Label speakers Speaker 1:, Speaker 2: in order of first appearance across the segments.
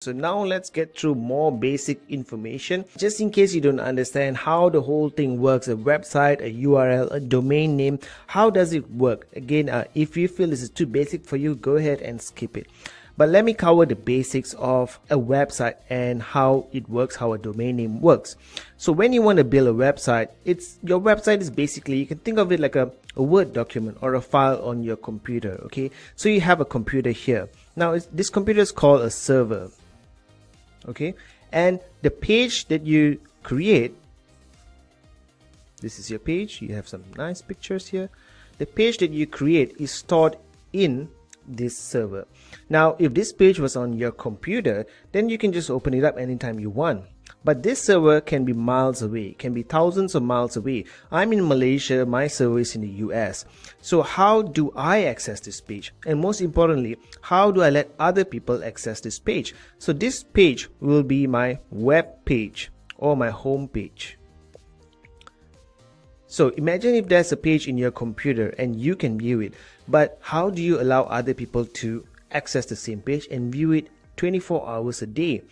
Speaker 1: So now let's get through more basic information. Just in case you don't understand how the whole thing works, a website, a URL, a domain name, how does it work? Again, if you feel this is too basic for you, go ahead and skip it. But let me cover the basics of a website and how it works, how a domain name works. So when you want to build a website, your website is basically, you can think of it like a Word document or a file on your computer. Okay, so you have a computer here. Now this computer is called a server. Okay, and the page that you create, this is your page. You have some nice pictures here. The page that you create is stored in this server. Now if this page was on your computer, then you can just open it up anytime you want. But this server can be miles away, can be thousands of miles away. I'm in Malaysia, my server is in the US. So how do I access this page? And most importantly, how do I let other people access this page? So this page will be my web page or my home page. So imagine if there's a page in your computer and you can view it, but how do you allow other people to access the same page and view it 24 hours a day?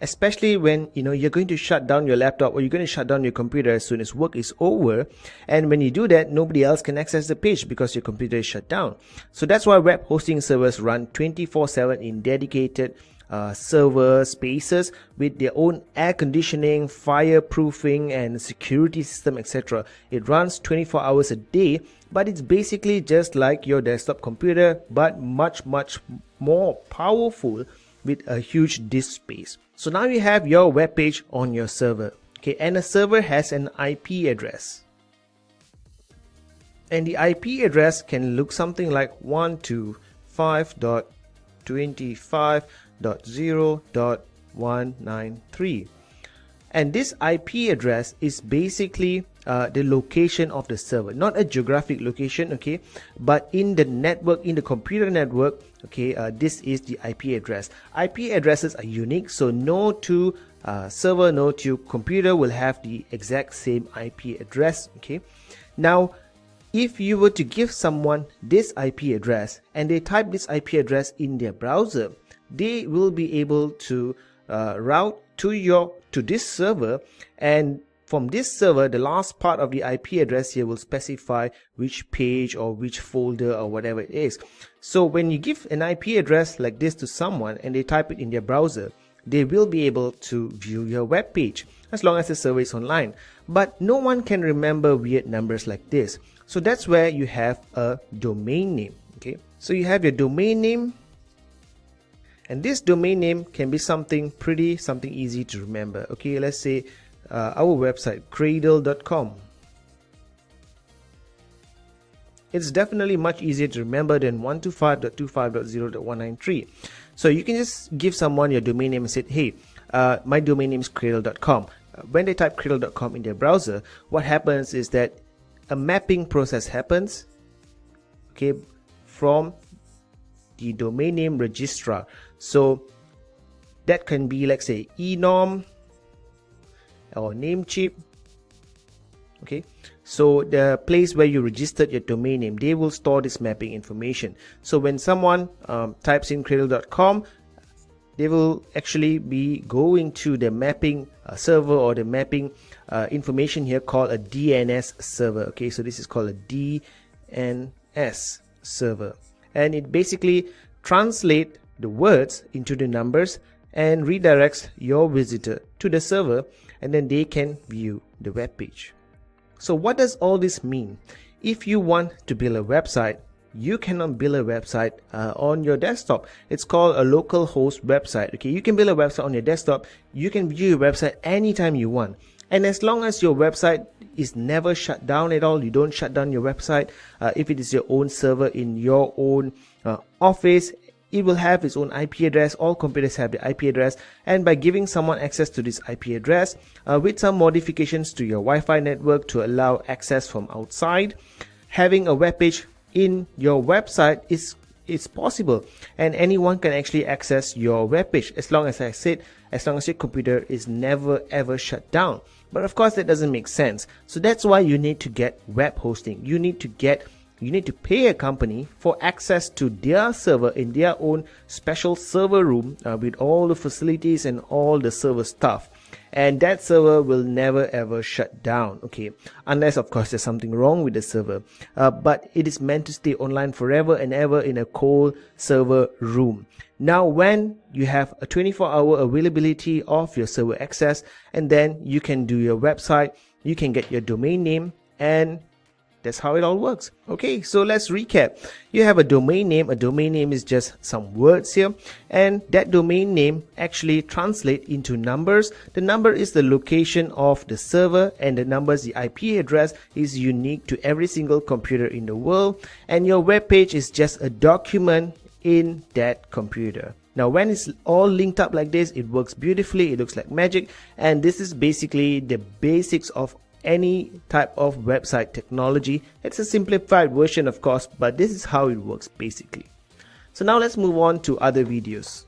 Speaker 1: Especially when you're going to shut down your laptop or you're going to shut down your computer as soon as work is over, and when you do that, nobody else can access the page because your computer is shut down. So that's why web hosting servers run 24/7 in dedicated server spaces with their own air conditioning, fireproofing and security system, etc. It runs 24 hours a day, but it's basically just like your desktop computer, but much more powerful with a huge disk space. So now you have your web page on your server. Okay, and a server has an IP address. And the IP address can look something like 125.25.0.193. And this IP address is basically the location of the server, not a geographic location, okay, but in the network, in the computer network, okay, this is the IP address. IP addresses are unique, so no two server, no two computer will have the exact same IP address. Okay, now if you were to give someone this IP address and they type this IP address in their browser, they will be able to route to this server, and from this server, the last part of the IP address here will specify which page or which folder or whatever it is. So when you give an IP address like this to someone and they type it in their browser, they will be able to view your web page as long as the server is online. But no one can remember weird numbers like this. So that's where you have a domain name. Okay, so you have your domain name, and this domain name can be something easy to remember. Okay, let's say our website cradle.com. It's definitely much easier to remember than 125.25.0.193. So you can just give someone your domain name and say, hey, my domain name is cradle.com. When they type cradle.com in their browser, what happens is that a mapping process happens, okay, from the domain name registrar. So that can be, let's say, enorm or Namecheap. Okay, so the place where you registered your domain name, they will store this mapping information. So when someone types in cradle.com, they will actually be going to the mapping server or the mapping information here called a DNS server. Okay, so this is called a DNS server, and it basically translates the words into the numbers and redirects your visitor to the server, and then they can view the web page. So what does all this mean? If you want to build a website, you cannot build a website on your desktop. It's called a local host website. Okay, you can build a website on your desktop. You can view your website anytime you want, and as long as your website is never shut down at all, you don't shut down your website. If it is your own server in your own office, it will have its own IP address. All computers have the IP address, and by giving someone access to this IP address with some modifications to your Wi-Fi network to allow access from outside, having a web page in your website is possible, and anyone can actually access your web page as long as your computer is never ever shut down. But of course that doesn't make sense. So that's why you need to get web hosting. You need to get you need to pay a company for access to their server in their own special server room with all the facilities and all the server stuff. And that server will never ever shut down, okay, unless of course there's something wrong with the server, but it is meant to stay online forever and ever in a cold server room. Now when you have a 24-hour availability of your server access, and then you can do your website, you can get your domain name, and that's how it all works. Okay, so let's recap. You have a domain name. A domain name is just some words here, and that domain name actually translates into numbers. The number is the location of the server, and the numbers, the IP address, is unique to every single computer in the world, and your web page is just a document in that computer. Now when it's all linked up like this, it works beautifully, it looks like magic, and this is basically the basics of any type of website technology. It's a simplified version of course, but this is how it works basically. So now let's move on to other videos.